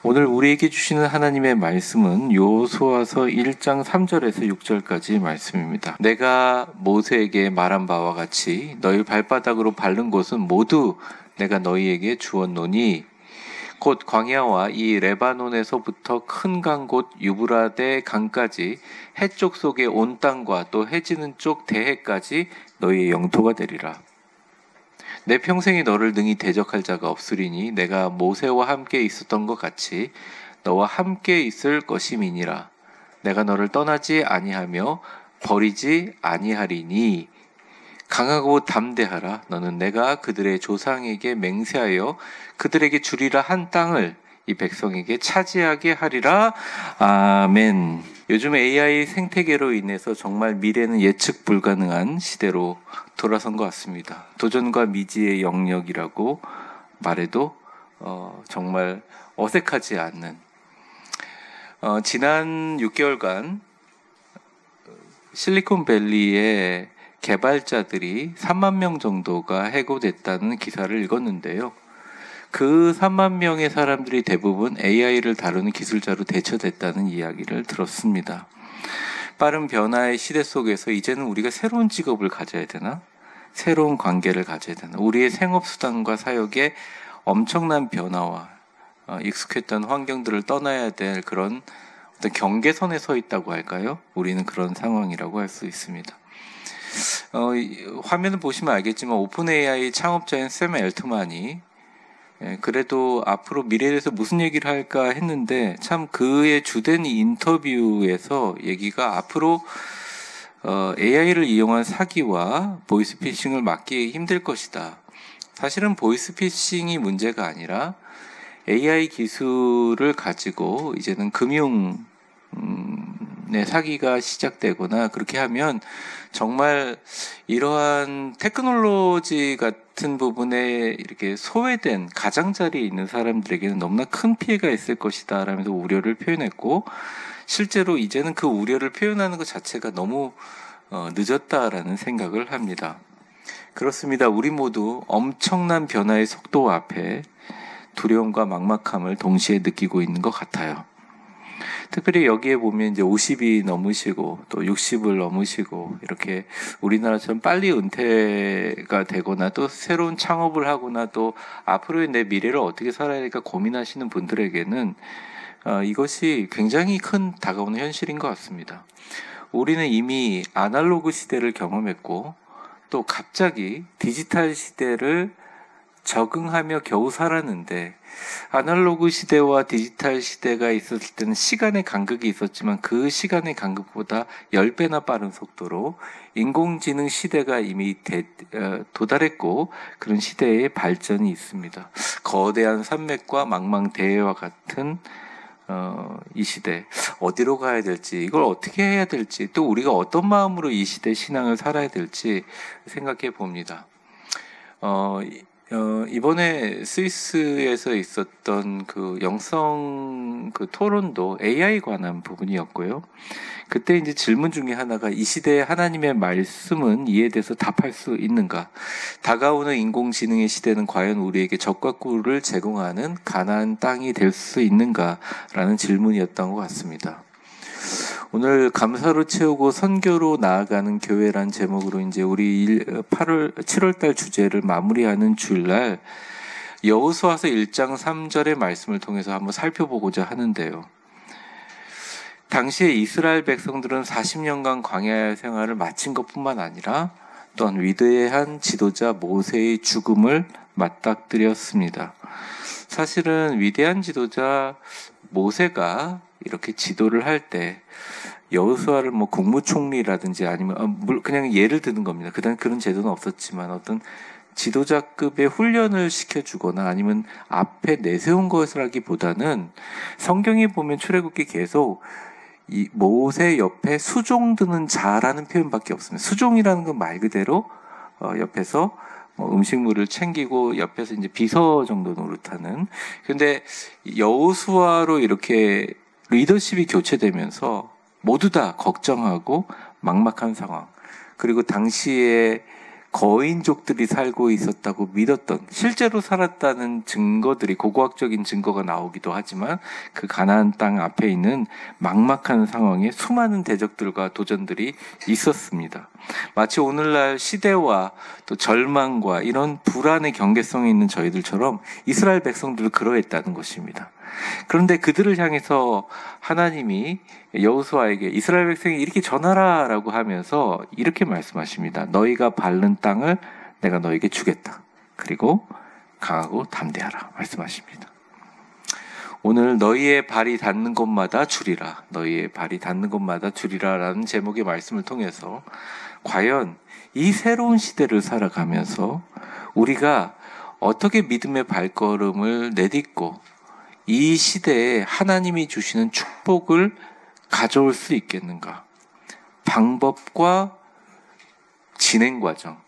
오늘 우리에게 주시는 하나님의 말씀은 여호수아서 1장 3절에서 6절까지 말씀입니다. 내가 모세에게 말한 바와 같이 너희 발바닥으로 밟는 곳은 모두 내가 너희에게 주었노니 곧 광야와 이 레바논에서부터 큰 강 곧 유브라데 강까지 해쪽 속의 온 땅과 또 해지는 쪽 대해까지 너희의 영토가 되리라. 내 평생에 너를 능히 대적할 자가 없으리니 내가 모세와 함께 있었던 것 같이 너와 함께 있을 것임이니라. 내가 너를 떠나지 아니하며 버리지 아니하리니 강하고 담대하라. 너는 내가 그들의 조상에게 맹세하여 그들에게 주리라 한 땅을 이 백성에게 차지하게 하리라. 아멘. 요즘 AI 생태계로 인해서 정말 미래는 예측 불가능한 시대로 돌아선 것 같습니다. 도전과 미지의 영역이라고 말해도 정말 어색하지 않는 지난 6개월간 실리콘밸리의 개발자들이 3만 명 정도가 해고됐다는 기사를 읽었는데요. 그 3만 명의 사람들이 대부분 AI를 다루는 기술자로 대처됐다는 이야기를 들었습니다. 빠른 변화의 시대 속에서 이제는 우리가 새로운 직업을 가져야 되나? 새로운 관계를 가져야 되나? 우리의 생업수단과 사역에 엄청난 변화와 익숙했던 환경들을 떠나야 될 그런 어떤 경계선에 서 있다고 할까요? 우리는 그런 상황이라고 할 수 있습니다. 화면을 보시면 알겠지만 오픈 AI 창업자인 샘 엘트만이 그래도 앞으로 미래에 대해서 무슨 얘기를 할까 했는데 참 그의 주된 인터뷰에서 얘기가 앞으로 AI를 이용한 사기와 보이스피싱을 막기 힘들 것이다. 사실은 보이스피싱이 문제가 아니라 AI 기술을 가지고 이제는 금융 사기가 시작되거나 그렇게 하면 정말 이러한 테크놀로지 같은 부분에 이렇게 소외된 가장자리에 있는 사람들에게는 너무나 큰 피해가 있을 것이다 라면서 우려를 표현했고, 실제로 이제는 그 우려를 표현하는 것 자체가 너무 늦었다라는 생각을 합니다. 그렇습니다. 우리 모두 엄청난 변화의 속도 앞에 두려움과 막막함을 동시에 느끼고 있는 것 같아요. 특별히 여기에 보면 이제 50이 넘으시고 또 60을 넘으시고 이렇게 우리나라처럼 빨리 은퇴가 되거나 또 새로운 창업을 하거나 또 앞으로의 내 미래를 어떻게 살아야 될까 고민하시는 분들에게는 이것이 굉장히 큰 다가오는 현실인 것 같습니다. 우리는 이미 아날로그 시대를 경험했고 또 갑자기 디지털 시대를 적응하며 겨우 살았는데, 아날로그 시대와 디지털 시대가 있었을 때는 시간의 간극이 있었지만 그 시간의 간극보다 10배나 빠른 속도로 인공지능 시대가 이미 도달했고 그런 시대의 발전이 있습니다. 거대한 산맥과 망망대해와 같은 이 시대, 어디로 가야 될지, 이걸 어떻게 해야 될지, 또 우리가 어떤 마음으로 이 시대 신앙을 살아야 될지 생각해 봅니다. 이번에 스위스에서 있었던 그 영성 그 토론도 AI 관한 부분이었고요. 그때 이제 질문 중에 하나가 이 시대의 하나님의 말씀은 이에 대해서 답할 수 있는가? 다가오는 인공지능의 시대는 과연 우리에게 적과 꿀을 제공하는 가나안 땅이 될 수 있는가라는 질문이었던 것 같습니다. 오늘 감사로 채우고 선교로 나아가는 교회란 제목으로 이제 우리 7월달 주제를 마무리하는 주일날 여호수아서 1장 3절의 말씀을 통해서 한번 살펴보고자 하는데요. 당시에 이스라엘 백성들은 40년간 광야 생활을 마친 것뿐만 아니라 또한 위대한 지도자 모세의 죽음을 맞닥뜨렸습니다. 사실은 위대한 지도자 모세가 이렇게 지도를 할 때 여호수아를 뭐 국무총리라든지 아니면 그냥 예를 드는 겁니다. 그다음 그런 제도는 없었지만 어떤 지도자급의 훈련을 시켜주거나 아니면 앞에 내세운 것이라기보다는 성경에 보면 출애굽기 계속 이 모세 옆에 수종 드는 자라는 표현밖에 없습니다. 수종이라는 건 말 그대로 옆에서 음식물을 챙기고 옆에서 이제 비서 정도 노릇하는. 근데 여호수아로 이렇게 리더십이 교체되면서 모두 다 걱정하고 막막한 상황, 그리고 당시에 거인족들이 살고 있었다고 믿었던, 실제로 살았다는 증거들이, 고고학적인 증거가 나오기도 하지만 그 가나안 땅 앞에 있는 막막한 상황에 수많은 대적들과 도전들이 있었습니다. 마치 오늘날 시대와 또 절망과 이런 불안의 경계성이 있는 저희들처럼 이스라엘 백성들을 그러했다는 것입니다. 그런데 그들을 향해서 하나님이 여호수아에게 이스라엘 백성이 이렇게 전하라라고 하면서 이렇게 말씀하십니다. 너희가 밟는 땅을 내가 너에게 주겠다. 그리고 강하고 담대하라 말씀하십니다. 오늘 너희의 발이 닿는 곳마다 주리라. 너희의 발이 닿는 곳마다 주리라 라는 제목의 말씀을 통해서 과연 이 새로운 시대를 살아가면서 우리가 어떻게 믿음의 발걸음을 내딛고 이 시대에 하나님이 주시는 축복을 가져올 수 있겠는가? 방법과 진행 과정,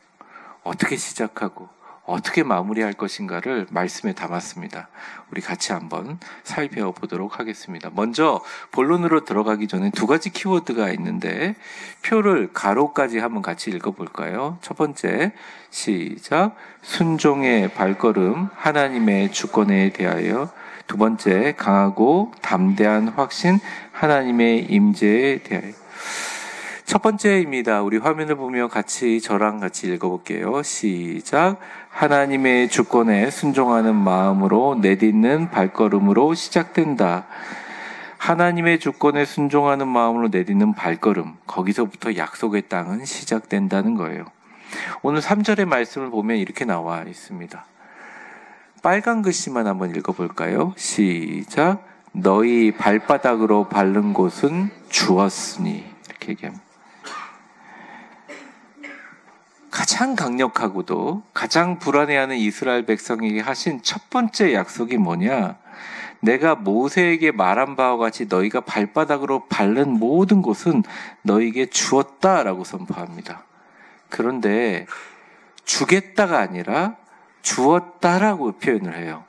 어떻게 시작하고 어떻게 마무리할 것인가를 말씀에 담았습니다. 우리 같이 한번 살펴보도록 하겠습니다. 먼저 본론으로 들어가기 전에 두 가지 키워드가 있는데 표를 가로까지 한번 같이 읽어볼까요? 첫 번째, 시작. 순종의 발걸음, 하나님의 주권에 대하여. 두 번째, 강하고 담대한 확신, 하나님의 임재에 대하여. 첫 번째입니다. 우리 화면을 보며 저랑 같이 읽어볼게요. 시작. 하나님의 주권에 순종하는 마음으로 내딛는 발걸음으로 시작된다. 하나님의 주권에 순종하는 마음으로 내딛는 발걸음, 거기서부터 약속의 땅은 시작된다는 거예요. 오늘 3절의 말씀을 보면 이렇게 나와 있습니다. 빨간 글씨만 한번 읽어볼까요? 시작. 너희 발바닥으로 밟는 곳은 주었으니. 이렇게 얘기합니다. 가장 강력하고도 가장 불안해하는 이스라엘 백성에게 하신 첫 번째 약속이 뭐냐? 내가 모세에게 말한 바와 같이 너희가 발바닥으로 밟는 모든 곳은 너희에게 주었다라고 선포합니다. 그런데 주겠다가 아니라 주었다라고 표현을 해요.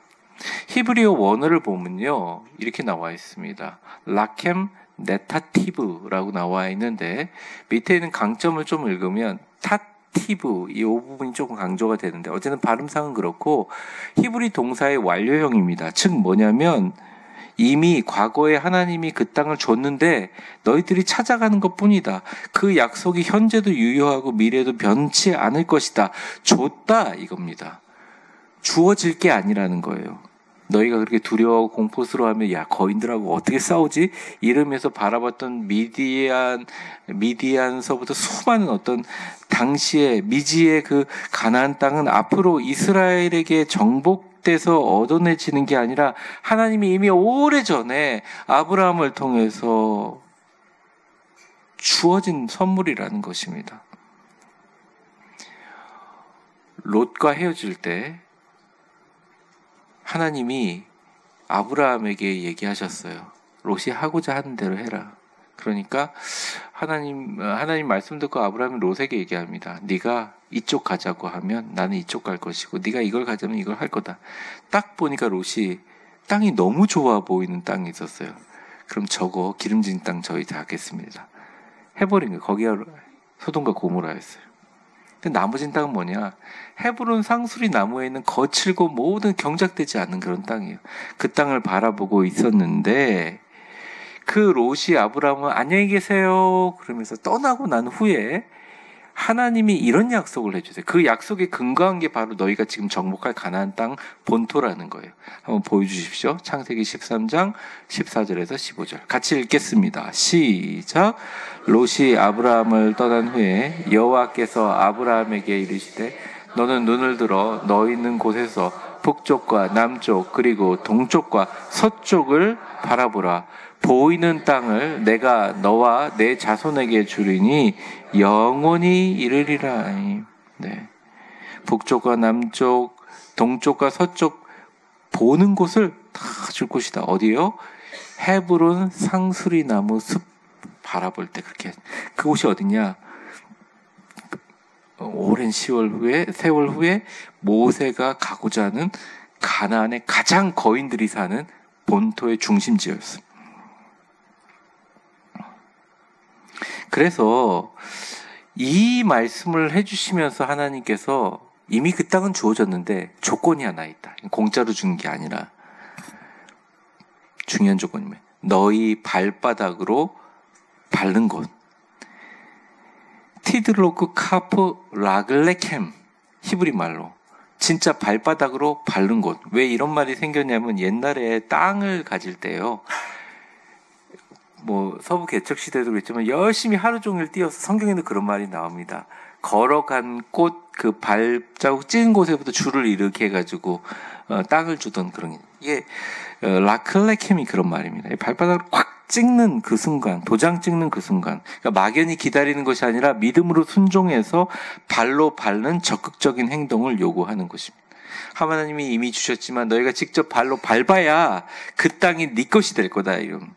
히브리어 원어를 보면요, 이렇게 나와 있습니다. 라켐 네타티브라고 나와 있는데 밑에 있는 강점을 좀 읽으면 타티브, 이 부분이 조금 강조가 되는데 어쨌든 발음상은 그렇고 히브리 동사의 완료형입니다. 즉 뭐냐면 이미 과거에 하나님이 그 땅을 줬는데 너희들이 찾아가는 것뿐이다. 그 약속이 현재도 유효하고 미래도 변치 않을 것이다. 줬다 이겁니다. 주어질 게 아니라는 거예요. 너희가 그렇게 두려워하고 공포스러워하면 야 거인들하고 어떻게 싸우지? 이러면서 바라봤던 미디안서부터 수많은 어떤 당시에 미지의 그 가나안 땅은 앞으로 이스라엘에게 정복돼서 얻어내지는 게 아니라 하나님이 이미 오래전에 아브라함을 통해서 주어진 선물이라는 것입니다. 롯과 헤어질 때 하나님이 아브라함에게 얘기하셨어요. 롯이 하고자 하는 대로 해라. 그러니까 하나님 말씀 듣고 아브라함이 롯에게 얘기합니다. 네가 이쪽 가자고 하면 나는 이쪽 갈 것이고 네가 이걸 가자면 이걸 할 거다. 딱 보니까 롯이 땅이 너무 좋아 보이는 땅이 있었어요. 그럼 저거 기름진 땅 저희 다 하겠습니다. 해버린 거예요. 거기가 소돔과 고모라였어요. 근데 나머진 땅은 뭐냐? 헤브론 상수리 나무에 있는 거칠고 모든 경작되지 않는 그런 땅이에요. 그 땅을 바라보고 있었는데 그 롯이 아브라함은 안녕히 계세요 그러면서 떠나고 난 후에 하나님이 이런 약속을 해주세요. 그 약속에 근거한 게 바로 너희가 지금 정복할 가나안 땅 본토라는 거예요. 한번 보여주십시오. 창세기 13장 14절에서 15절 같이 읽겠습니다. 시작. 롯이 아브라함을 떠난 후에 여호와께서 아브라함에게 이르시되 너는 눈을 들어 너 있는 곳에서 북쪽과 남쪽 그리고 동쪽과 서쪽을 바라보라. 보이는 땅을 내가 너와 내 자손에게 주리니 영원히 이르리라. 네. 북쪽과 남쪽, 동쪽과 서쪽 보는 곳을 다 줄 곳이다. 어디요? 헤브론 상수리 나무 숲 바라볼 때 그렇게. 그곳이 어디냐? 오랜 세월 후에 모세가 가고자 하는 가나안의 가장 거인들이 사는 본토의 중심지였습니다. 그래서 이 말씀을 해주시면서 하나님께서 이미 그 땅은 주어졌는데 조건이 하나 있다. 공짜로 주는 게 아니라 중요한 조건이면 너희 발바닥으로 밟는 곳. 티드로크 카프 라글레켐, 히브리 말로 진짜 발바닥으로 밟는 곳. 왜 이런 말이 생겼냐면 옛날에 땅을 가질 때요, 뭐 서부 개척 시대도 그랬지만 열심히 하루 종일 뛰어서 성경에는 그런 말이 나옵니다. 걸어간 곳 그 발자국 찍은 곳에부터 줄을 이렇게 해가지고 땅을 주던 그런, 이게 라클레켐이 그런 말입니다. 발바닥으로 꽉 찍는 그 순간, 도장 찍는 그 순간, 그러니까 막연히 기다리는 것이 아니라 믿음으로 순종해서 발로 밟는 적극적인 행동을 요구하는 것입니다. 하나님이 이미 주셨지만 너희가 직접 발로 밟아야 그 땅이 네 것이 될 거다. 이런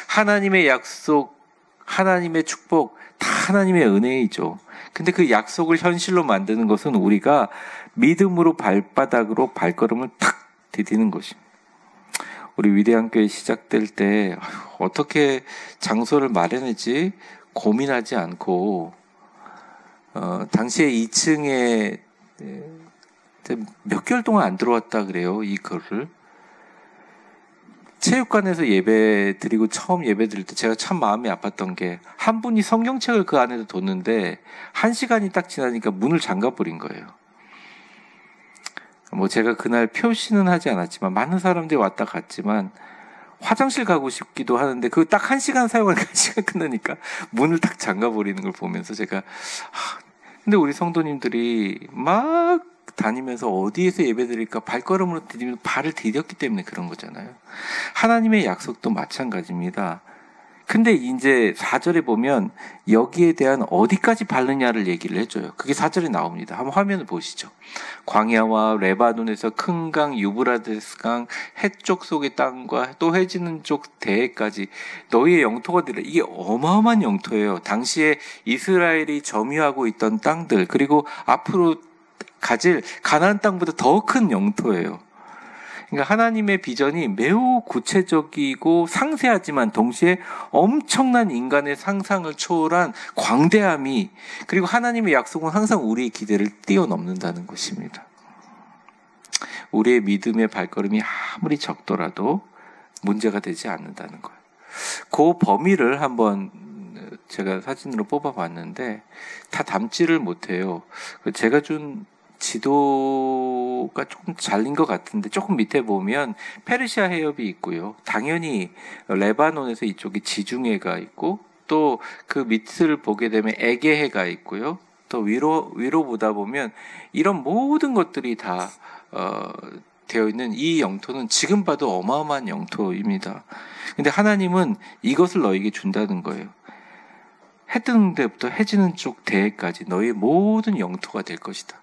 하나님의 약속, 하나님의 축복, 다 하나님의 은혜이죠. 근데 그 약속을 현실로 만드는 것은 우리가 믿음으로 발바닥으로 발걸음을 탁 디디는 것입니다. 우리 위대한 교회 시작될 때 어떻게 장소를 마련했지 고민하지 않고 당시에 2층에 몇 개월 동안 안 들어왔다 그래요. 이 글을 체육관에서 예배 드리고 처음 예배 드릴 때 제가 참 마음이 아팠던 게 한 분이 성경책을 그 안에도 뒀는데 1시간이 딱 지나니까 문을 잠가버린 거예요. 뭐 제가 그날 표시는 하지 않았지만 많은 사람들이 왔다 갔지만 화장실 가고 싶기도 하는데 그 딱 1시간 사용하니까 1시간 끝나니까 문을 딱 잠가버리는 걸 보면서 제가 근데 우리 성도님들이 막 다니면서 어디에서 예배드릴까 발걸음으로 디디면서 발을 디뎠기 때문에 그런 거잖아요. 하나님의 약속도 마찬가지입니다. 근데 이제 4절에 보면 여기에 대한 어디까지 밟느냐를 얘기를 해줘요. 그게 4절에 나옵니다. 한번 화면을 보시죠. 광야와 레바논에서 큰 강 유브라데스 강 해쪽 속의 땅과 또 해지는 쪽 대해까지 너희의 영토가 되리라. 이게 어마어마한 영토예요. 당시에 이스라엘이 점유하고 있던 땅들, 그리고 앞으로 가질 가나안 땅보다 더 큰 영토예요. 그러니까 하나님의 비전이 매우 구체적이고 상세하지만 동시에 엄청난 인간의 상상을 초월한 광대함이, 그리고 하나님의 약속은 항상 우리의 기대를 뛰어넘는다는 것입니다. 우리의 믿음의 발걸음이 아무리 적더라도 문제가 되지 않는다는 거예요. 그 범위를 한번 제가 사진으로 뽑아봤는데 다 담지를 못해요. 제가 준 지도가 조금 잘린 것 같은데 조금 밑에 보면 페르시아 해협이 있고요. 당연히 레바논에서 이쪽이 지중해가 있고 또 그 밑을 보게 되면 에게해가 있고요. 또 위로 보다 보면 이런 모든 것들이 다 되어 있는 이 영토는 지금 봐도 어마어마한 영토입니다. 근데 하나님은 이것을 너에게 준다는 거예요. 해 뜨는 데부터 해지는 쪽 대해까지 너의 모든 영토가 될 것이다.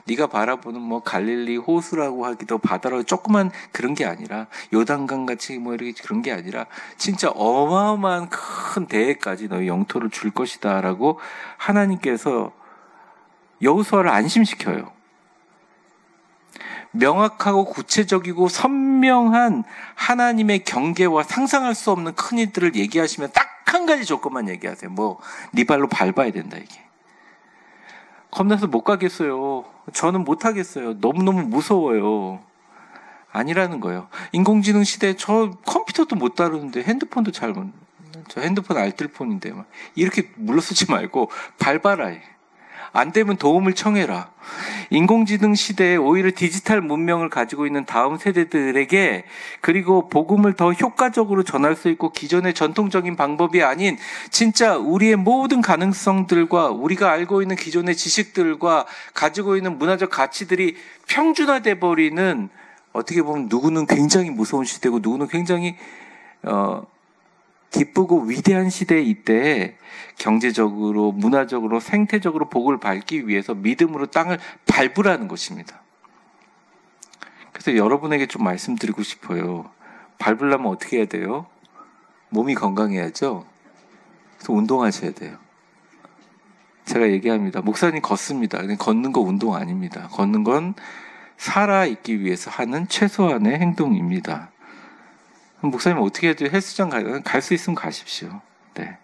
네가 바라보는 뭐 갈릴리 호수라고 하기도 바다라고 조그만 그런 게 아니라 요단강 같이 뭐 이렇게 그런 게 아니라 진짜 어마어마한 큰 대해까지 너의 영토를 줄 것이다라고 하나님께서 여호수아를 안심시켜요. 명확하고 구체적이고 선명한 하나님의 경계와 상상할 수 없는 큰 일들을 얘기하시면 딱 한 가지 조건만 얘기하세요. 뭐 네 발로 밟아야 된다 이게. 겁나서 못 가겠어요. 저는 못 하겠어요. 너무너무 무서워요. 아니라는 거예요. 인공지능 시대에 저 컴퓨터도 못 다루는데 핸드폰도 저 핸드폰 알뜰폰인데 막 이렇게 물러서지 말고 밟아라. 안 되면 도움을 청해라. 인공지능 시대에 오히려 디지털 문명을 가지고 있는 다음 세대들에게 그리고 복음을 더 효과적으로 전할 수 있고 기존의 전통적인 방법이 아닌 진짜 우리의 모든 가능성들과 우리가 알고 있는 기존의 지식들과 가지고 있는 문화적 가치들이 평준화돼 버리는, 어떻게 보면 누구는 굉장히 무서운 시대고 누구는 굉장히 기쁘고 위대한 시대에 이때 경제적으로, 문화적으로, 생태적으로 복을 밟기 위해서 믿음으로 땅을 밟으라는 것입니다. 그래서 여러분에게 좀 말씀드리고 싶어요. 밟으려면 어떻게 해야 돼요? 몸이 건강해야죠. 그래서 운동하셔야 돼요. 제가 얘기합니다. 목사님 걷습니다. 걷는 거 운동 아닙니다. 걷는 건 살아있기 위해서 하는 최소한의 행동입니다. 목사님 어떻게 해야 돼요? 헬스장 갈 수 있으면 가십시오. 네.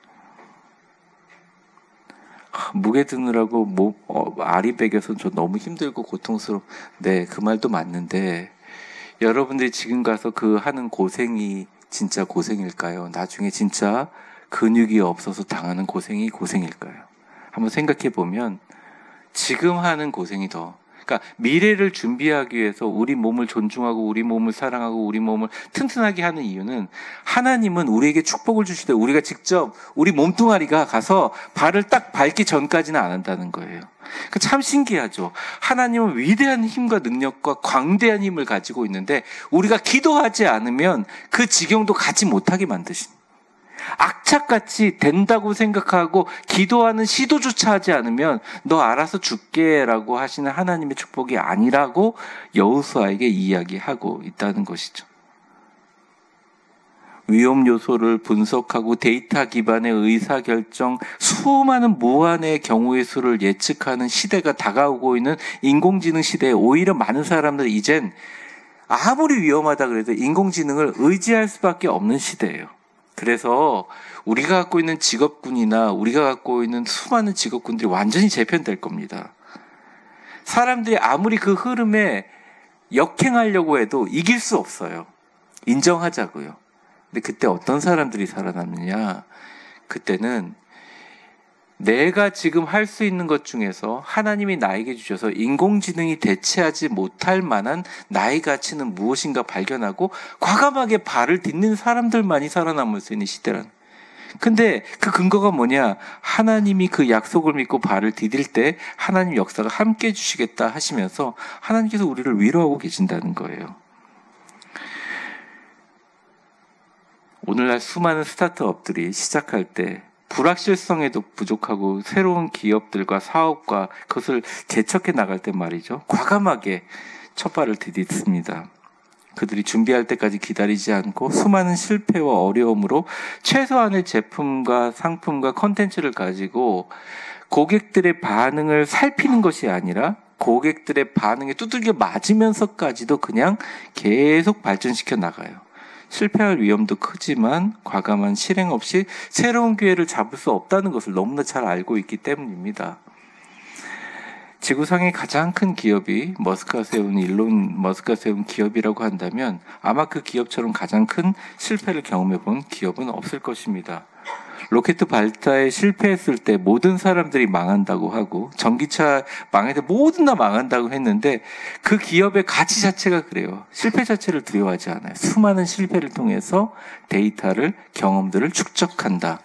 무게 드느라고 알이 베겨서 저 너무 힘들고 고통스러워. 네, 그 말도 맞는데 여러분들이 지금 가서 그 하는 고생이 진짜 고생일까요? 나중에 진짜 근육이 없어서 당하는 고생이 고생일까요? 한번 생각해 보면 지금 하는 고생이 더, 그러니까 미래를 준비하기 위해서 우리 몸을 존중하고 우리 몸을 사랑하고 우리 몸을 튼튼하게 하는 이유는 하나님은 우리에게 축복을 주실 때 우리가 직접 우리 몸뚱아리가 가서 발을 딱 밟기 전까지는 안 한다는 거예요. 그러니까 참 신기하죠. 하나님은 위대한 힘과 능력과 광대한 힘을 가지고 있는데 우리가 기도하지 않으면 그 지경도 가지 못하게 만드신, 악착같이 된다고 생각하고 기도하는 시도조차 하지 않으면 너 알아서 죽게라고 하시는 하나님의 축복이 아니라고 여호수아에게 이야기하고 있다는 것이죠. 위험 요소를 분석하고 데이터 기반의 의사결정, 수많은 무한의 경우의 수를 예측하는 시대가 다가오고 있는 인공지능 시대에 오히려 많은 사람들이 이젠 아무리 위험하다 그래도 인공지능을 의지할 수밖에 없는 시대예요. 그래서 우리가 갖고 있는 직업군이나 우리가 갖고 있는 수많은 직업군들이 완전히 재편될 겁니다. 사람들이 아무리 그 흐름에 역행하려고 해도 이길 수 없어요. 인정하자고요. 근데 그때 어떤 사람들이 살아남느냐? 그때는 내가 지금 할 수 있는 것 중에서 하나님이 나에게 주셔서 인공지능이 대체하지 못할 만한 나의 가치는 무엇인가 발견하고 과감하게 발을 딛는 사람들만이 살아남을 수 있는 시대란. 근데 그 근거가 뭐냐? 하나님이 그 약속을 믿고 발을 디딜 때 하나님 역사가 함께 해주시겠다 하시면서 하나님께서 우리를 위로하고 계신다는 거예요. 오늘날 수많은 스타트업들이 시작할 때 불확실성에도 부족하고 새로운 기업들과 사업과 그것을 개척해 나갈 때 말이죠. 과감하게 첫 발을 디딛습니다. 그들이 준비할 때까지 기다리지 않고 수많은 실패와 어려움으로 최소한의 제품과 상품과 콘텐츠를 가지고 고객들의 반응을 살피는 것이 아니라 고객들의 반응에 두들겨 맞으면서까지도 그냥 계속 발전시켜 나가요. 실패할 위험도 크지만 과감한 실행 없이 새로운 기회를 잡을 수 없다는 것을 너무나 잘 알고 있기 때문입니다. 지구상의 가장 큰 기업이 머스크가 세운 일론 머스크가 세운 기업이라고 한다면 아마 그 기업처럼 가장 큰 실패를 경험해 본 기업은 없을 것입니다. 로켓 발사에 실패했을 때 모든 사람들이 망한다고 하고 전기차 망할 때 모든 다 망한다고 했는데 그 기업의 가치 자체가 그래요. 실패 자체를 두려워하지 않아요. 수많은 실패를 통해서 데이터를, 경험들을 축적한다.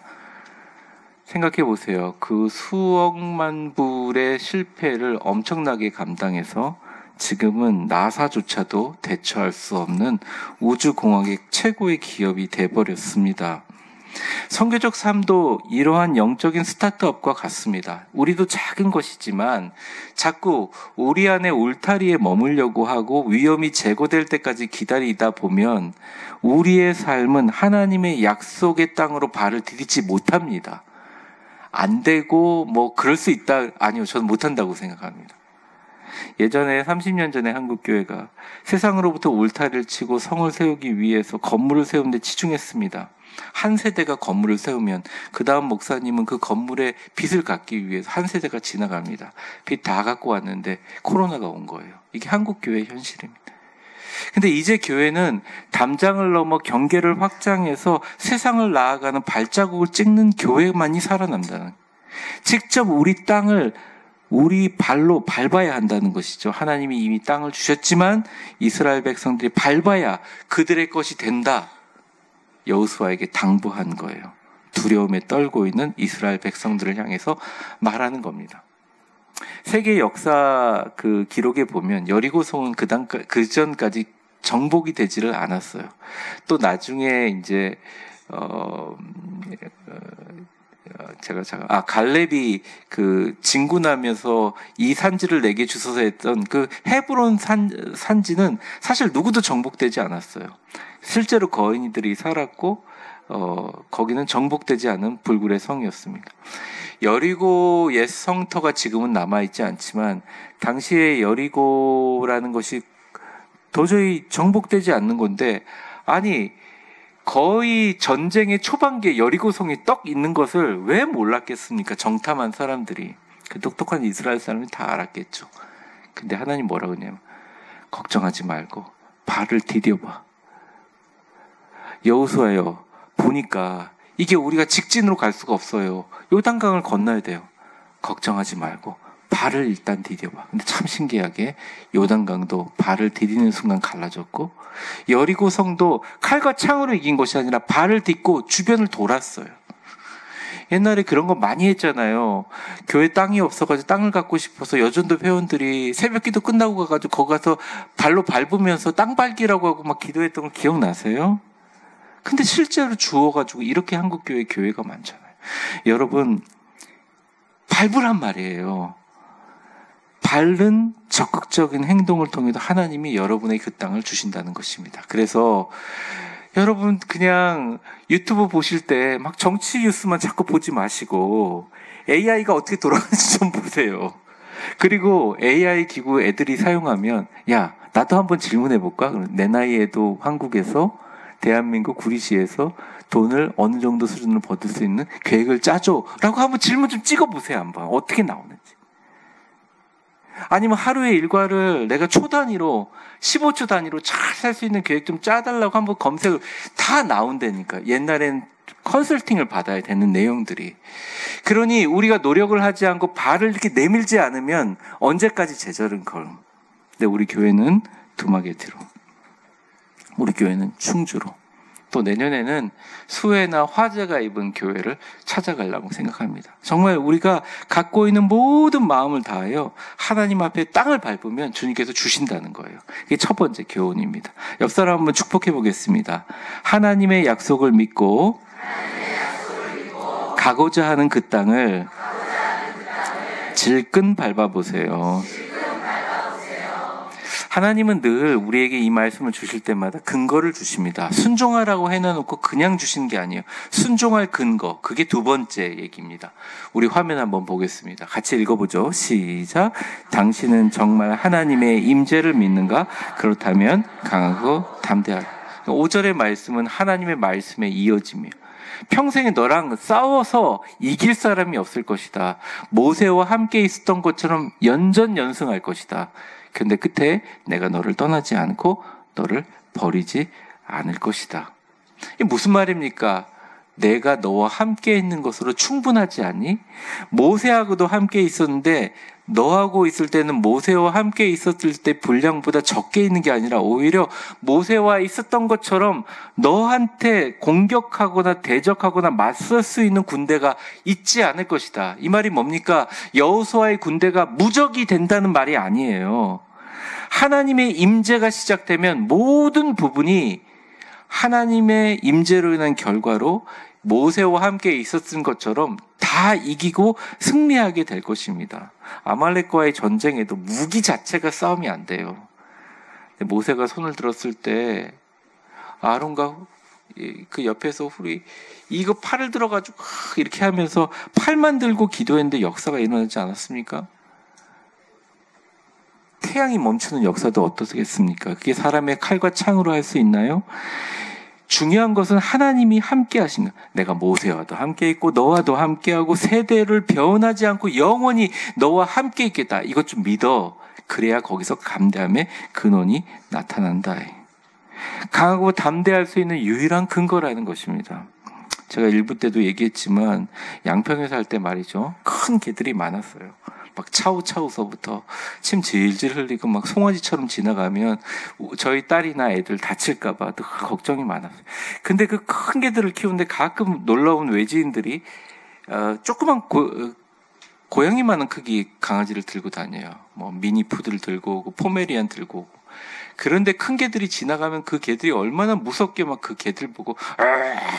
생각해 보세요. 그 수억만 불의 실패를 엄청나게 감당해서 지금은 나사조차도 대처할 수 없는 우주공학의 최고의 기업이 돼버렸습니다. 선교적 삶도 이러한 영적인 스타트업과 같습니다. 우리도 작은 것이지만 자꾸 우리 안에 울타리에 머물려고 하고 위험이 제거될 때까지 기다리다 보면 우리의 삶은 하나님의 약속의 땅으로 발을 디디지 못합니다. 안 되고 뭐 그럴 수 있다. 아니요, 저는 못한다고 생각합니다. 예전에 30년 전에 한국교회가 세상으로부터 울타리를 치고 성을 세우기 위해서 건물을 세우는 데 치중했습니다. 한 세대가 건물을 세우면 그 다음 목사님은 그 건물의 빚을 갚기 위해서 한 세대가 지나갑니다. 빚 다 갖고 왔는데 코로나가 온 거예요. 이게 한국교회의 현실입니다. 근데 이제 교회는 담장을 넘어 경계를 확장해서 세상을 나아가는 발자국을 찍는 교회만이 살아남다는, 직접 우리 땅을 우리 발로 밟아야 한다는 것이죠. 하나님이 이미 땅을 주셨지만 이스라엘 백성들이 밟아야 그들의 것이 된다. 여호수아에게 당부한 거예요. 두려움에 떨고 있는 이스라엘 백성들을 향해서 말하는 겁니다. 세계 역사 그 기록에 보면 여리고성은 그 전까지 정복이 되지를 않았어요. 또 나중에 이제 갈렙이 그 진군하면서 이 산지를 내게 주소서 했던 그 헤브론 산지는 사실 누구도 정복되지 않았어요. 실제로 거인들이 살았고 거기는 정복되지 않은 불굴의 성이었습니다. 여리고 옛 성터가 지금은 남아있지 않지만 당시에 여리고라는 것이 도저히 정복되지 않는 건데, 아니 거의 전쟁의 초반기에 여리고성이 떡 있는 것을 왜 몰랐겠습니까? 정탐한 사람들이. 그 똑똑한 이스라엘 사람이 다 알았겠죠. 근데 하나님 뭐라고 했냐면 걱정하지 말고 발을 디뎌봐. 여호수아여, 보니까 이게 우리가 직진으로 갈 수가 없어요. 요단강을 건너야 돼요. 걱정하지 말고 발을 일단 디뎌봐. 근데 참 신기하게 요단강도 발을 디디는 순간 갈라졌고, 여리고성도 칼과 창으로 이긴 것이 아니라 발을 딛고 주변을 돌았어요. 옛날에 그런 거 많이 했잖아요. 교회 땅이 없어가지고 땅을 갖고 싶어서 여전도 회원들이 새벽기도 끝나고 가가지고 거기 가서 발로 밟으면서 땅 밟기라고 하고 막 기도했던 거 기억나세요? 근데 실제로 주워가지고 이렇게 한국교회 교회가 많잖아요. 여러분, 밟으란 말이에요. 밟는 적극적인 행동을 통해서 하나님이 여러분의 그 땅을 주신다는 것입니다. 그래서 여러분 그냥 유튜브 보실 때 막 정치 뉴스만 자꾸 보지 마시고 AI가 어떻게 돌아가는지 좀 보세요. 그리고 AI 기구 애들이 사용하면 야, 나도 한번 질문해 볼까? 내 나이에도 한국에서 대한민국 구리시에서 돈을 어느 정도 수준으로 버틸 수 있는 계획을 짜줘 라고 한번 질문 좀 찍어보세요. 한번 어떻게 나오는지. 아니면 하루의 일과를 내가 초 단위로 15초 단위로 잘 살 수 있는 계획 좀 짜달라고 한번 검색을 다 나온다니까. 옛날엔 컨설팅을 받아야 되는 내용들이. 그러니 우리가 노력을 하지 않고 발을 이렇게 내밀지 않으면 언제까지 제자른 걸. 근데 우리 교회는 두마게티로, 우리 교회는 충주로, 또 내년에는 수해나 화재가 입은 교회를 찾아가려고 생각합니다. 정말 우리가 갖고 있는 모든 마음을 다하여 하나님 앞에 땅을 밟으면 주님께서 주신다는 거예요. 이게 첫 번째 교훈입니다. 옆 사람 한번 축복해 보겠습니다. 하나님의 약속을 믿고 가고자 하는 그 땅을 질끈 밟아보세요. 하나님은 늘 우리에게 이 말씀을 주실 때마다 근거를 주십니다. 순종하라고 해놔놓고 그냥 주시는 게 아니에요. 순종할 근거, 그게 두 번째 얘기입니다. 우리 화면 한번 보겠습니다. 같이 읽어보죠. 시작. 당신은 정말 하나님의 임재를 믿는가? 그렇다면 강하고 담대하라. 5절의 말씀은 하나님의 말씀에 이어지며 평생에 너랑 싸워서 이길 사람이 없을 것이다. 모세와 함께 있었던 것처럼 연전연승할 것이다. 근데 끝에 내가 너를 떠나지 않고 너를 버리지 않을 것이다. 이게 무슨 말입니까? 내가 너와 함께 있는 것으로 충분하지 않니? 모세하고도 함께 있었는데 너하고 있을 때는 모세와 함께 있었을 때 분량보다 적게 있는 게 아니라 오히려 모세와 있었던 것처럼 너한테 공격하거나 대적하거나 맞설 수 있는 군대가 있지 않을 것이다. 이 말이 뭡니까? 여호수아의 군대가 무적이 된다는 말이 아니에요. 하나님의 임재가 시작되면 모든 부분이 하나님의 임재로 인한 결과로 모세와 함께 있었던 것처럼 다 이기고 승리하게 될 것입니다. 아말렉과의 전쟁에도 무기 자체가 싸움이 안 돼요. 모세가 손을 들었을 때 아론과 그 옆에서 훌이 이거 팔을 들어가지고 이렇게 하면서 팔만 들고 기도했는데 역사가 일어나지 않았습니까? 태양이 멈추는 역사도 어떻겠습니까? 그게 사람의 칼과 창으로 할 수 있나요? 중요한 것은 하나님이 함께 하신다. 내가 모세와도 함께 있고 너와도 함께하고 세대를 변하지 않고 영원히 너와 함께 있겠다. 이것 좀 믿어. 그래야 거기서 감대함의 근원이 나타난다. 강하고 담대할 수 있는 유일한 근거라는 것입니다. 제가 일부 때도 얘기했지만 양평에 살 때 말이죠. 큰 개들이 많았어요. 막 차우차우서부터 침 질질 흘리고 막 송아지처럼 지나가면 저희 딸이나 애들 다칠까봐 또 걱정이 많았어요. 근데 그 큰 개들을 키우는데 가끔 놀러온 외지인들이 조그만 고양이만한 크기 강아지를 들고 다녀요. 뭐 미니 푸들 들고 오고 포메리안 들고 오고. 그런데 큰 개들이 지나가면 그 개들이 얼마나 무섭게 막 그 개들 보고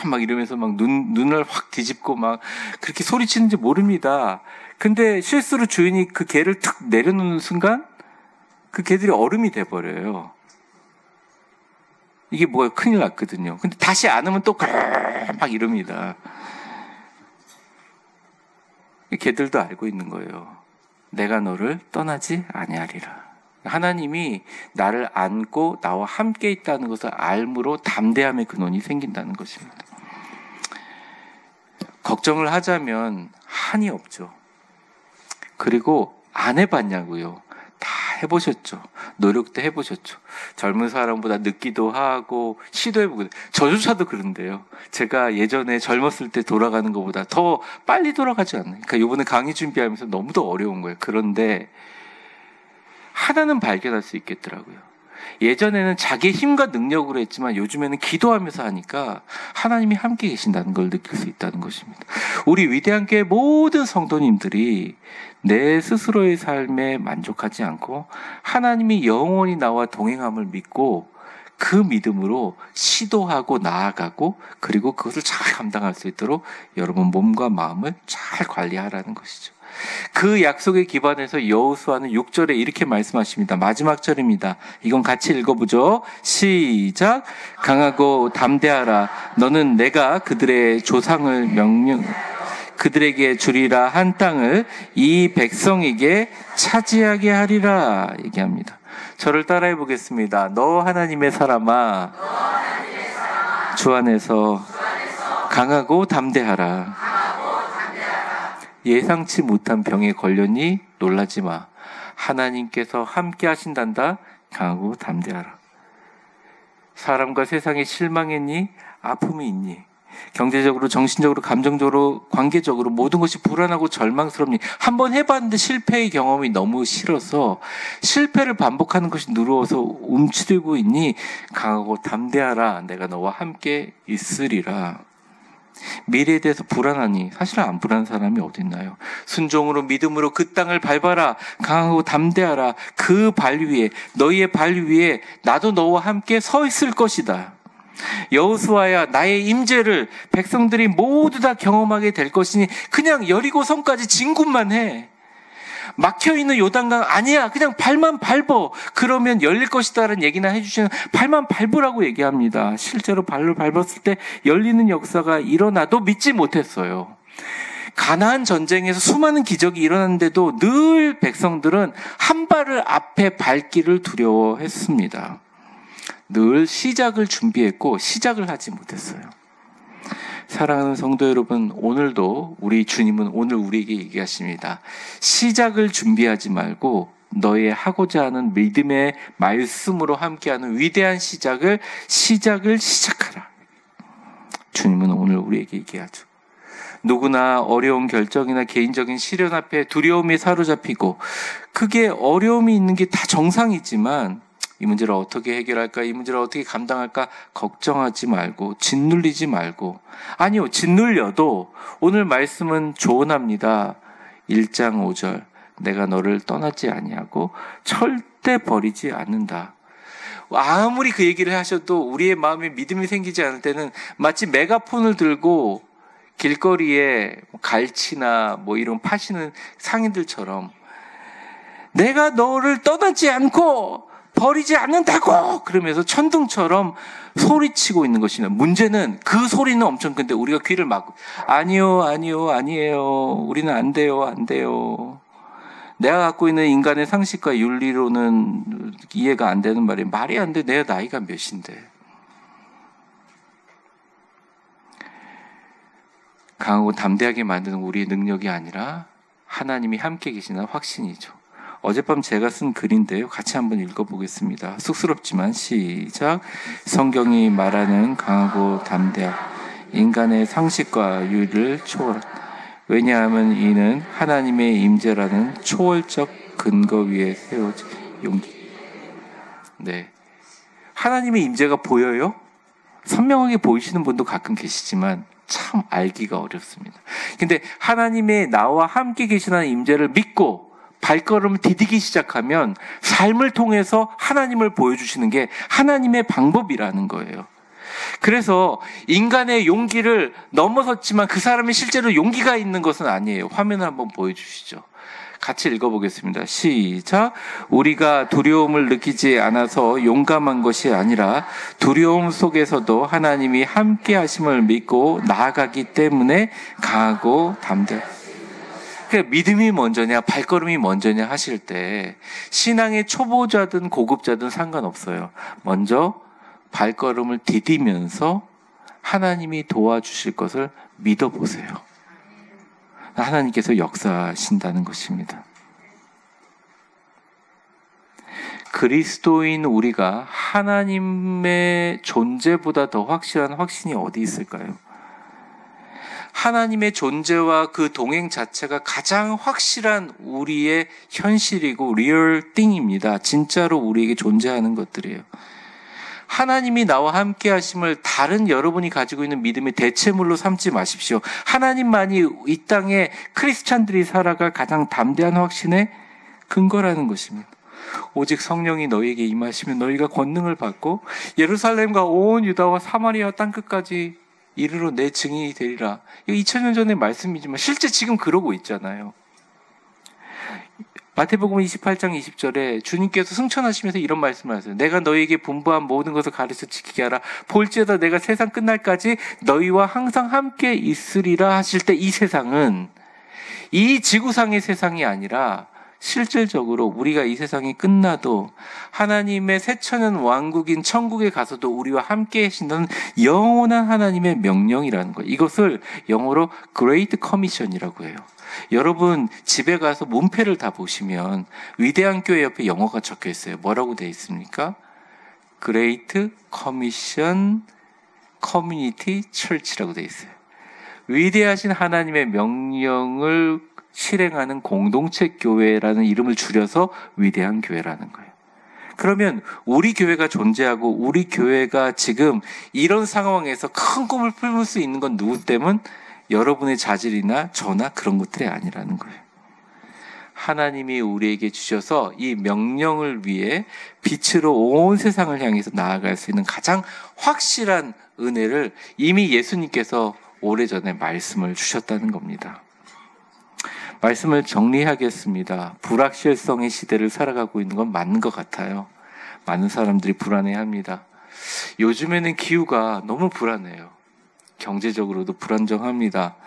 막 이러면서 막 눈을 확 뒤집고 막 그렇게 소리치는지 모릅니다. 근데 실수로 주인이 그 개를 탁 내려놓는 순간 그 개들이 얼음이 돼버려요. 이게 뭐가 큰일 났거든요. 근데 다시 안으면 또 막 이럽니다. 개들도 알고 있는 거예요. 내가 너를 떠나지 아니하리라. 하나님이 나를 안고 나와 함께 있다는 것을 알므로 담대함의 근원이 생긴다는 것입니다. 걱정을 하자면 한이 없죠. 그리고 안 해봤냐고요. 다 해보셨죠. 노력도 해보셨죠. 젊은 사람보다 늦기도 하고 시도해보고, 저조차도 그런데요. 제가 예전에 젊었을 때 돌아가는 것보다 더 빨리 돌아가지 않나요? 그러니까 이번에 강의 준비하면서 너무도 어려운 거예요. 그런데 하나는 발견할 수 있겠더라고요. 예전에는 자기의 힘과 능력으로 했지만 요즘에는 기도하면서 하니까 하나님이 함께 계신다는 걸 느낄 수 있다는 것입니다. 우리 위대한 교회 모든 성도님들이 내 스스로의 삶에 만족하지 않고 하나님이 영원히 나와 동행함을 믿고 그 믿음으로 시도하고 나아가고 그리고 그것을 잘 감당할 수 있도록 여러분 몸과 마음을 잘 관리하라는 것이죠. 그 약속에 기반해서 여호수아는 6절에 이렇게 말씀하십니다. 마지막 절입니다. 이건 같이 읽어보죠. 시작. 강하고 담대하라. 너는 내가 그들의 조상을 그들에게 주리라 한 땅을 이 백성에게 차지하게 하리라 얘기합니다. 저를 따라해 보겠습니다. 너 하나님의 사람아, 주 안에서 강하고 담대하라. 예상치 못한 병에 걸렸니? 놀라지 마. 하나님께서 함께 하신단다. 강하고 담대하라. 사람과 세상에 실망했니? 아픔이 있니? 경제적으로, 정신적으로, 감정적으로, 관계적으로 모든 것이 불안하고 절망스럽니? 한번 해봤는데 실패의 경험이 너무 싫어서 실패를 반복하는 것이 누르워서 움츠리고 있니? 강하고 담대하라. 내가 너와 함께 있으리라. 미래에 대해서 불안하니? 사실 안 불안한 사람이 어디 있나요? 순종으로 믿음으로 그 땅을 밟아라. 강하고 담대하라. 그 발 위에, 너희의 발 위에 나도 너와 함께 서 있을 것이다. 여호수아야, 나의 임재를 백성들이 모두 다 경험하게 될 것이니 그냥 여리고성까지 진군만 해. 막혀있는 요단강 아니야. 그냥 발만 밟어. 그러면 열릴 것이다라는 얘기나 해주시는, 발만 밟으라고 얘기합니다. 실제로 발로 밟았을 때 열리는 역사가 일어나도 믿지 못했어요. 가나안 전쟁에서 수많은 기적이 일어났는데도 늘 백성들은 한 발을 앞에 밟기를 두려워했습니다. 늘 시작을 준비했고 시작을 하지 못했어요. 사랑하는 성도 여러분, 오늘도 우리 주님은 오늘 우리에게 얘기하십니다. 시작을 준비하지 말고 너의 하고자 하는 믿음의 말씀으로 함께하는 위대한 시작을 시작하라. 주님은 오늘 우리에게 얘기하죠. 누구나 어려운 결정이나 개인적인 시련 앞에 두려움에 사로잡히고, 그게 어려움이 있는 게 다 정상이지만 이 문제를 어떻게 해결할까, 이 문제를 어떻게 감당할까 걱정하지 말고, 짓눌리지 말고, 아니요, 짓눌려도 오늘 말씀은 조언합니다. 1장 5절, 내가 너를 떠나지 아니하고 절대 버리지 않는다. 아무리 그 얘기를 하셔도 우리의 마음에 믿음이 생기지 않을 때는 마치 메가폰을 들고 길거리에 갈치나 뭐 이런 파시는 상인들처럼 내가 너를 떠나지 않고 버리지 않는다고 그러면서 천둥처럼 소리치고 있는 것이냐. 문제는 그 소리는 엄청 큰데 우리가 귀를 막고, 아니에요. 우리는 안 돼요. 내가 갖고 있는 인간의 상식과 윤리로는 이해가 안 되는 말이 안 돼. 내 나이가 몇인데. 강하고 담대하게 만드는 우리의 능력이 아니라 하나님이 함께 계시는 확신이죠. 어젯밤 제가 쓴 글인데요. 같이 한번 읽어보겠습니다. 쑥스럽지만 시작. 성경이 말하는 강하고 담대한 인간의 상식과 윤리를 초월한다. 왜냐하면 이는 하나님의 임재라는 초월적 근거 위에 세워진 용기. 네, 하나님의 임재가 보여요? 선명하게 보이시는 분도 가끔 계시지만 참 알기가 어렵습니다. 근데 하나님의 나와 함께 계시는 임재를 믿고 발걸음을 디디기 시작하면 삶을 통해서 하나님을 보여주시는 게 하나님의 방법이라는 거예요. 그래서 인간의 용기를 넘어섰지만 그 사람이 실제로 용기가 있는 것은 아니에요. 화면을 한번 보여주시죠. 같이 읽어보겠습니다. 시작. 우리가 두려움을 느끼지 않아서 용감한 것이 아니라 두려움 속에서도 하나님이 함께 하심을 믿고 나아가기 때문에 강하고 담대. 그러니까 믿음이 먼저냐 발걸음이 먼저냐 하실 때 신앙의 초보자든 고급자든 상관없어요. 먼저 발걸음을 디디면서 하나님이 도와주실 것을 믿어보세요. 하나님께서 역사하신다는 것입니다. 그리스도인 우리가 하나님의 존재보다 더 확실한 확신이 어디 있을까요? 하나님의 존재와 그 동행 자체가 가장 확실한 우리의 현실이고 리얼 띵입니다. 진짜로 우리에게 존재하는 것들이에요. 하나님이 나와 함께 하심을 다른 여러분이 가지고 있는 믿음의 대체물로 삼지 마십시오. 하나님만이 이 땅에 크리스찬들이 살아갈 가장 담대한 확신의 근거라는 것입니다. 오직 성령이 너희에게 임하시면 너희가 권능을 받고 예루살렘과 온 유다와 사마리아 땅끝까지 이르러 내 증인이 되리라. 이거 2000년 전의 말씀이지만 실제 지금 그러고 있잖아요. 마태복음 28장 20절에 주님께서 승천하시면서 이런 말씀을 하세요. 내가 너희에게 분부한 모든 것을 가르쳐 지키게 하라. 볼지어다 내가 세상 끝날까지 너희와 항상 함께 있으리라 하실 때 이 세상은 이 지구상의 세상이 아니라 실질적으로 우리가 이 세상이 끝나도 하나님의 새천년 왕국인 천국에 가서도 우리와 함께 하신다는 영원한 하나님의 명령이라는 거예요. 이것을 영어로 Great Commission이라고 해요. 여러분 집에 가서 문패를 다 보시면 위대한 교회 옆에 영어가 적혀 있어요. 뭐라고 되어 있습니까? Great Commission Community Church라고 되어 있어요. 위대하신 하나님의 명령을 실행하는 공동체 교회라는 이름을 줄여서 위대한 교회라는 거예요. 그러면 우리 교회가 존재하고 우리 교회가 지금 이런 상황에서 큰 꿈을 품을 수 있는 건 누구 때문? 여러분의 자질이나 저나 그런 것들이 아니라는 거예요. 하나님이 우리에게 주셔서 이 명령을 위해 빛으로 온 세상을 향해서 나아갈 수 있는 가장 확실한 은혜를 이미 예수님께서 오래전에 말씀을 주셨다는 겁니다. 말씀을 정리하겠습니다. 불확실성의 시대를 살아가고 있는 건 맞는 것 같아요. 많은 사람들이 불안해합니다. 요즘에는 기후가 너무 불안해요. 경제적으로도 불안정합니다.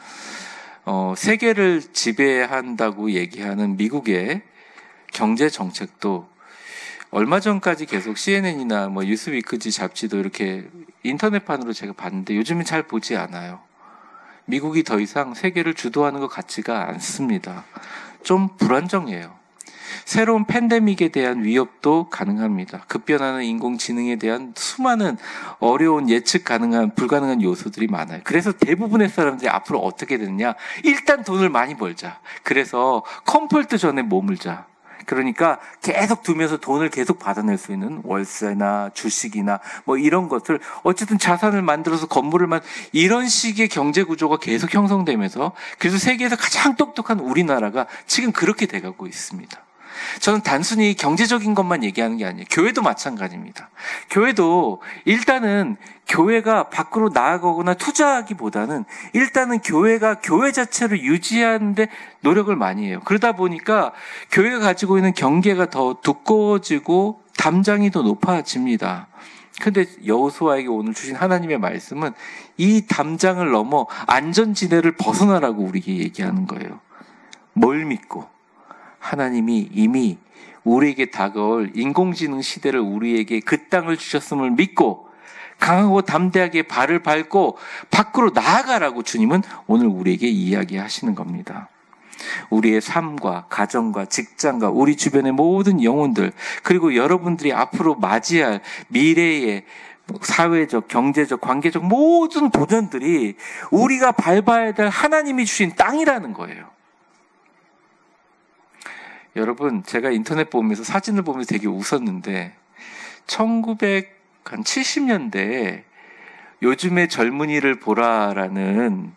세계를 지배한다고 얘기하는 미국의 경제 정책도 얼마 전까지 계속 CNN이나 뉴스위크지 잡지도 이렇게 인터넷판으로 제가 봤는데 요즘은 잘 보지 않아요. 미국이 더 이상 세계를 주도하는 것 같지가 않습니다. 좀 불안정해요. 새로운 팬데믹에 대한 위협도 가능합니다. 급변하는 인공지능에 대한 수많은 어려운 예측 가능한 불가능한 요소들이 많아요. 그래서 대부분의 사람들이 앞으로 어떻게 되느냐? 일단 돈을 많이 벌자. 그래서 컴폴트 전에 머물자. 그러니까 계속 두면서 돈을 계속 받아낼 수 있는 월세나 주식이나 이런 것들 어쨌든 자산을 만들어서 이런 식의 경제 구조가 계속 형성되면서 그래서 세계에서 가장 똑똑한 우리나라가 지금 그렇게 돼가고 있습니다. 저는 단순히 경제적인 것만 얘기하는 게 아니에요. 교회도 마찬가지입니다. 교회도 일단은 교회가 밖으로 나아가거나 투자하기보다는 일단은 교회가 교회 자체를 유지하는데 노력을 많이 해요. 그러다 보니까 교회가 가지고 있는 경계가 더 두꺼워지고 담장이 더 높아집니다. 근데 여호수아에게 오늘 주신 하나님의 말씀은 이 담장을 넘어 안전지대를 벗어나라고 우리에게 얘기하는 거예요. 뭘 믿고? 하나님이 이미 우리에게 다가올 인공지능 시대를 우리에게 그 땅을 주셨음을 믿고 강하고 담대하게 발을 밟고 밖으로 나아가라고 주님은 오늘 우리에게 이야기하시는 겁니다. 우리의 삶과 가정과 직장과 우리 주변의 모든 영혼들 그리고 여러분들이 앞으로 맞이할 미래의 사회적, 경제적, 관계적 모든 도전들이 우리가 밟아야 될 하나님이 주신 땅이라는 거예요. 여러분, 제가 인터넷 보면서 사진을 보면서 되게 웃었는데 1970년대에 요즘의 젊은이를 보라라는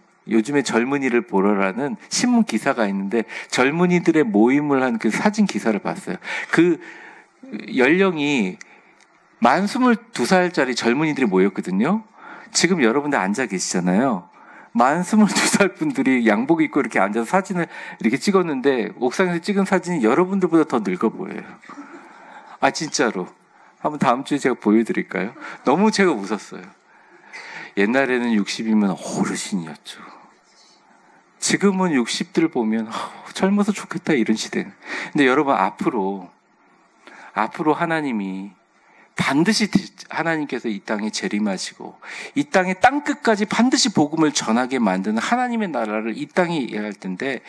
신문 기사가 있는데 젊은이들의 모임을 한 그 사진 기사를 봤어요. 그 연령이 만 22살짜리 젊은이들이 모였거든요. 지금 여러분들 앉아 계시잖아요. 만 22살 분들이 양복 입고 이렇게 앉아서 사진을 이렇게 찍었는데 옥상에서 찍은 사진이 여러분들보다 더 늙어 보여요. 아 진짜로. 한번 다음 주에 제가 보여드릴까요? 너무 제가 웃었어요. 옛날에는 60이면 어르신이었죠. 지금은 60들 보면 젊어서 좋겠다 이런 시대. 근데 여러분 앞으로 하나님이 반드시 하나님께서 이 땅에 재림하시고 이 땅의 땅끝까지 반드시 복음을 전하게 만드는 하나님의 나라를 이 땅에 이해할 텐데,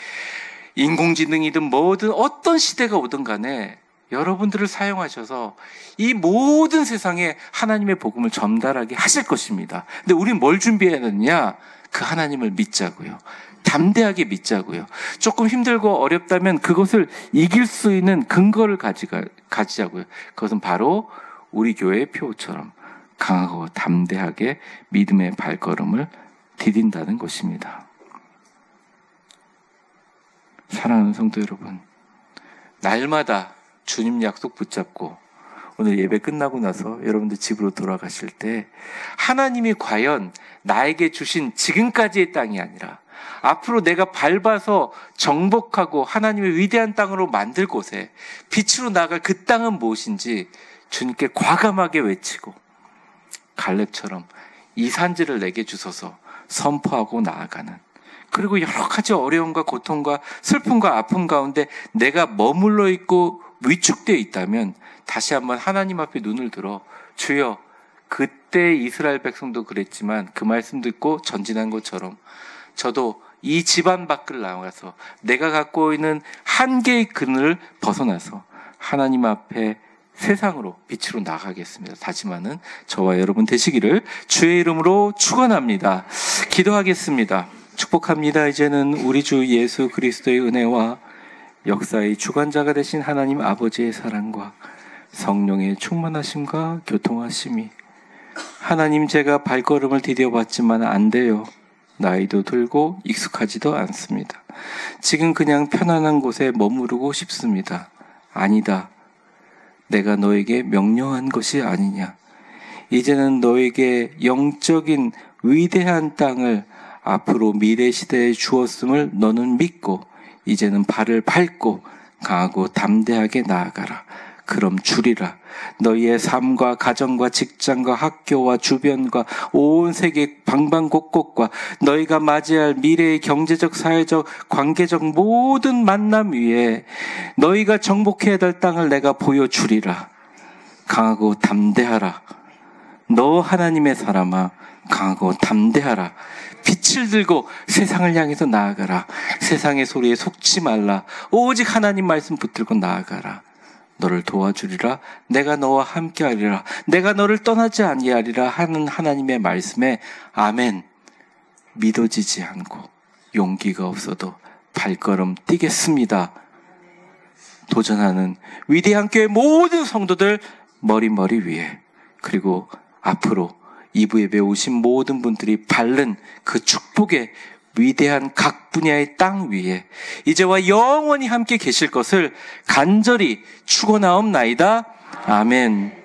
인공지능이든 뭐든 어떤 시대가 오든 간에 여러분들을 사용하셔서 이 모든 세상에 하나님의 복음을 전달하게 하실 것입니다. 근데 우린 뭘 준비해야 되느냐? 그 하나님을 믿자고요. 담대하게 믿자고요. 조금 힘들고 어렵다면 그것을 이길 수 있는 근거를 가지자고요. 그것은 바로 우리 교회의 표처럼 강하고 담대하게 믿음의 발걸음을 디딘다는 것입니다. 사랑하는 성도 여러분, 날마다 주님 약속 붙잡고 오늘 예배 끝나고 나서 여러분들 집으로 돌아가실 때 하나님이 과연 나에게 주신 지금까지의 땅이 아니라 앞으로 내가 밟아서 정복하고 하나님의 위대한 땅으로 만들 곳에 빛으로 나갈 그 땅은 무엇인지 주님께 과감하게 외치고 갈렙처럼 이 산지를 내게 주소서 선포하고 나아가는, 그리고 여러 가지 어려움과 고통과 슬픔과 아픔 가운데 내가 머물러 있고 위축되어 있다면 다시 한번 하나님 앞에 눈을 들어, 주여, 그때 이스라엘 백성도 그랬지만 그 말씀 듣고 전진한 것처럼 저도 이 집안 밖을 나가서 내가 갖고 있는 한계의 그늘을 벗어나서 하나님 앞에 세상으로 빛으로 나가겠습니다. 다짐하는 저와 여러분 되시기를 주의 이름으로 축원합니다. 기도하겠습니다. 축복합니다. 이제는 우리 주 예수 그리스도의 은혜와 역사의 주관자가 되신 하나님 아버지의 사랑과 성령의 충만하심과 교통하심이, 하나님, 제가 발걸음을 디뎌봤지만 안 돼요. 나이도 들고 익숙하지도 않습니다. 지금 그냥 편안한 곳에 머무르고 싶습니다. 아니다. 내가 너에게 명령한 것이 아니냐. 이제는 너에게 영적인 위대한 땅을 앞으로 미래 시대에 주었음을 너는 믿고 이제는 발을 밟고 강하고 담대하게 나아가라. 그럼 주리라. 너희의 삶과 가정과 직장과 학교와 주변과 온 세계 방방곡곡과 너희가 맞이할 미래의 경제적, 사회적, 관계적 모든 만남 위에 너희가 정복해야 될 땅을 내가 보여주리라. 강하고 담대하라. 너 하나님의 사람아, 강하고 담대하라. 빛을 들고 세상을 향해서 나아가라. 세상의 소리에 속지 말라. 오직 하나님 말씀 붙들고 나아가라. 너를 도와주리라. 내가 너와 함께하리라. 내가 너를 떠나지 아니하리라 하는 하나님의 말씀에 아멘. 믿어지지 않고 용기가 없어도 발걸음 뛰겠습니다. 도전하는 위대한 교회 모든 성도들 머리 위에, 그리고 앞으로 2부 예배 오신 모든 분들이 밟는 그 축복의 위대한 각 분야의 땅 위에 이제와 영원히 함께 계실 것을 간절히 축원하옵나이다. 아멘.